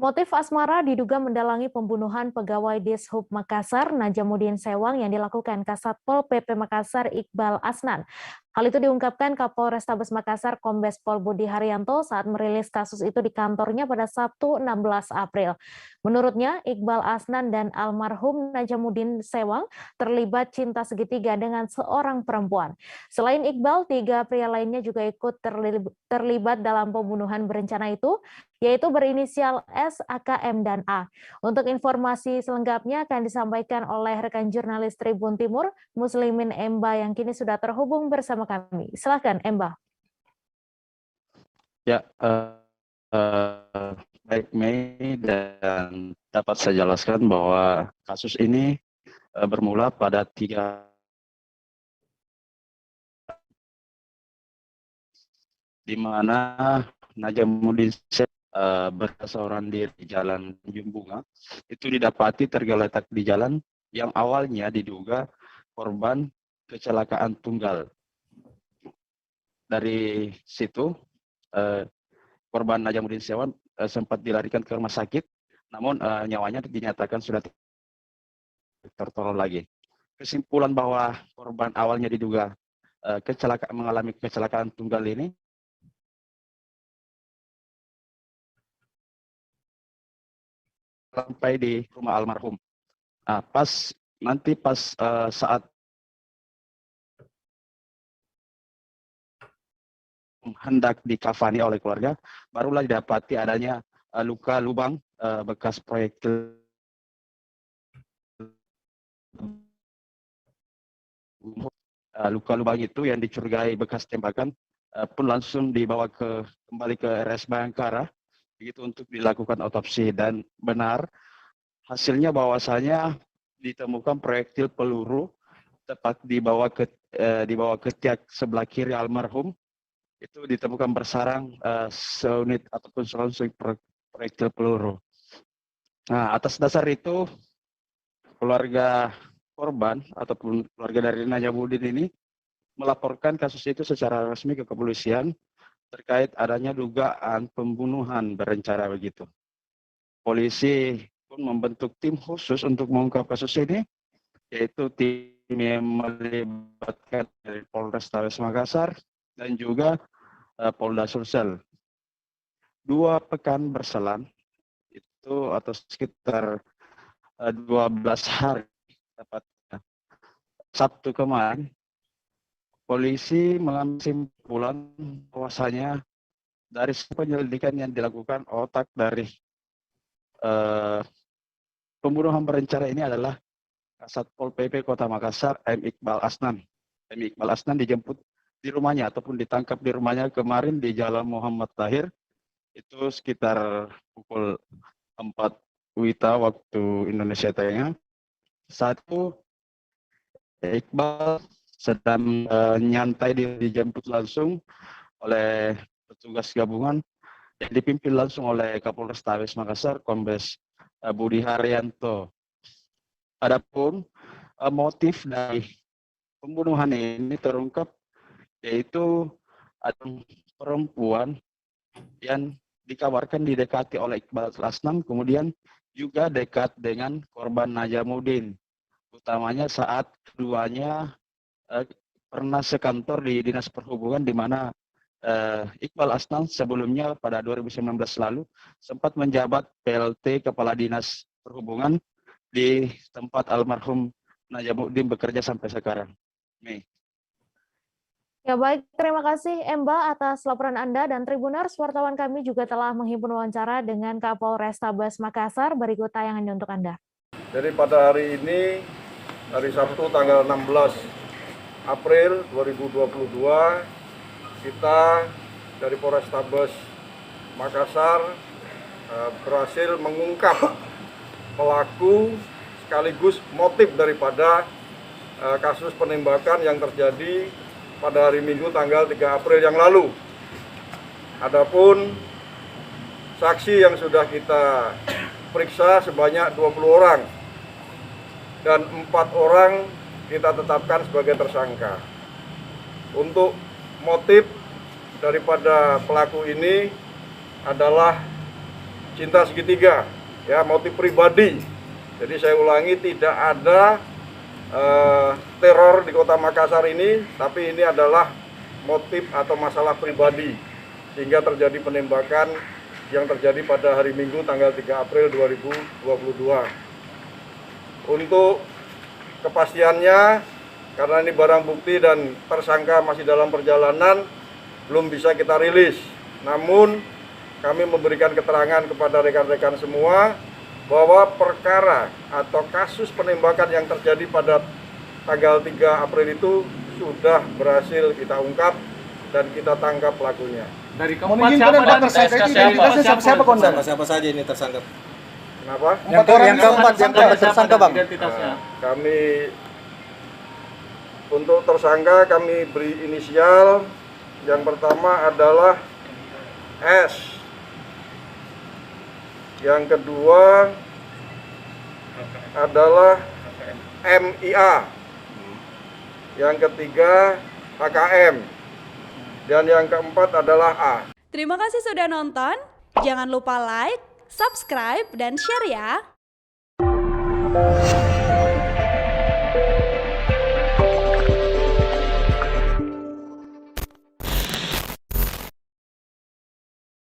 Motif asmara diduga mendalangi pembunuhan pegawai Dishub Makassar, Najamuddin Sewang yang dilakukan Kasatpol PP Makassar Iqbal Asnan. Hal itu diungkapkan Kapolrestabes Makassar Kombes Pol Budi Haryanto saat merilis kasus itu di kantornya pada Sabtu 16 April. Menurutnya, Iqbal Asnan dan almarhum Najamuddin Sewang terlibat cinta segitiga dengan seorang perempuan. Selain Iqbal, 3 pria lainnya juga ikut terlibat dalam pembunuhan berencana itu, yaitu berinisial S, AKM, dan A. Untuk informasi selengkapnya akan disampaikan oleh rekan jurnalis Tribun Timur, Muslimin Emba yang kini sudah terhubung bersama kami. Silakan, Emba. Ya, baik Mei, dan dapat saya jelaskan bahwa kasus ini bermula pada 3 di mana Najamuddin berseorang diri di Jalan Jumbunga itu didapati tergeletak di jalan yang awalnya diduga korban kecelakaan tunggal. Dari situ korban Najamuddin Sewang sempat dilarikan ke rumah sakit, namun nyawanya dinyatakan sudah tertolong lagi. Kesimpulan bahwa korban awalnya diduga mengalami kecelakaan tunggal ini sampai di rumah almarhum. Nah, pas saat hendak dikafani oleh keluarga, barulah didapati adanya luka lubang bekas proyektil luka lubang itu yang dicurigai bekas tembakan pun langsung dibawa kembali ke RS Bayangkara begitu untuk dilakukan otopsi, dan benar hasilnya bahwasanya ditemukan proyektil peluru tepat di bawah ketiak sebelah kiri almarhum. Itu ditemukan bersarang seunit ataupun selongsong proyektil peluru. Nah, atas dasar itu keluarga korban ataupun keluarga dari Najamuddin ini melaporkan kasus itu secara resmi ke kepolisian terkait adanya dugaan pembunuhan berencana begitu. Polisi pun membentuk tim khusus untuk mengungkap kasus ini, yaitu tim yang melibatkan dari Polrestabes Makassar dan juga Polda Sulsel. 2 pekan berselang itu atau sekitar 12 hari tepatnya Sabtu kemarin, polisi mengambil kesimpulan bahwasanya dari penyelidikan yang dilakukan otak dari pembunuhan berencana ini adalah Kasatpol PP Kota Makassar M. Iqbal Asnan. M. Iqbal Asnan dijemput di rumahnya ataupun ditangkap di rumahnya kemarin di Jalan Muhammad Tahir itu sekitar pukul 4 WITA waktu Indonesia Tengah. Saat itu Iqbal sedang nyantai dijemput langsung oleh petugas gabungan yang dipimpin langsung oleh Kapolrestabes Makassar Kombes Budi Haryanto. Adapun motif dari pembunuhan ini terungkap, yaitu ada perempuan yang dikabarkan didekati oleh Iqbal Asnan, kemudian juga dekat dengan korban Najamuddin, utamanya saat keduanya pernah sekantor di Dinas Perhubungan, di mana Iqbal Asnan sebelumnya pada 2019 lalu sempat menjabat PLT Kepala Dinas Perhubungan di tempat almarhum Najamuddin bekerja sampai sekarang. Mei. Ya baik, terima kasih Emba atas laporan Anda, dan Tribuners, wartawan kami juga telah menghimpun wawancara dengan Kapolrestabes Makassar. Berikut tayangannya untuk Anda. Jadi pada hari ini, hari Sabtu tanggal 16 April 2022, kita dari Polrestabes Makassar berhasil mengungkap pelaku sekaligus motif daripada kasus penembakan yang terjadi pada hari Minggu tanggal 3 April yang lalu. Adapun saksi yang sudah kita periksa sebanyak 20 orang dan 4 orang kita tetapkan sebagai tersangka. Untuk motif daripada pelaku ini adalah cinta segitiga, ya, motif pribadi. Jadi saya ulangi, tidak ada teror di Kota Makassar ini, tapi ini adalah motif atau masalah pribadi sehingga terjadi penembakan yang terjadi pada hari Minggu tanggal 3 April 2022. Untuk kepastiannya, karena ini barang bukti dan tersangka masih dalam perjalanan, belum bisa kita rilis. Namun kami memberikan keterangan kepada rekan-rekan semua bahwa perkara atau kasus penembakan yang terjadi pada tanggal 3 April itu sudah berhasil kita ungkap dan kita tangkap pelakunya. Dari keempat siapa saja ini tersangka? Kenapa? Yang keempat tersangka Bang. Kami untuk tersangka kami beri inisial. Yang pertama adalah S. Yang kedua adalah MIA. Yang ketiga HKM. Dan yang keempat adalah A. Terima kasih sudah nonton. Jangan lupa like, subscribe, dan share ya.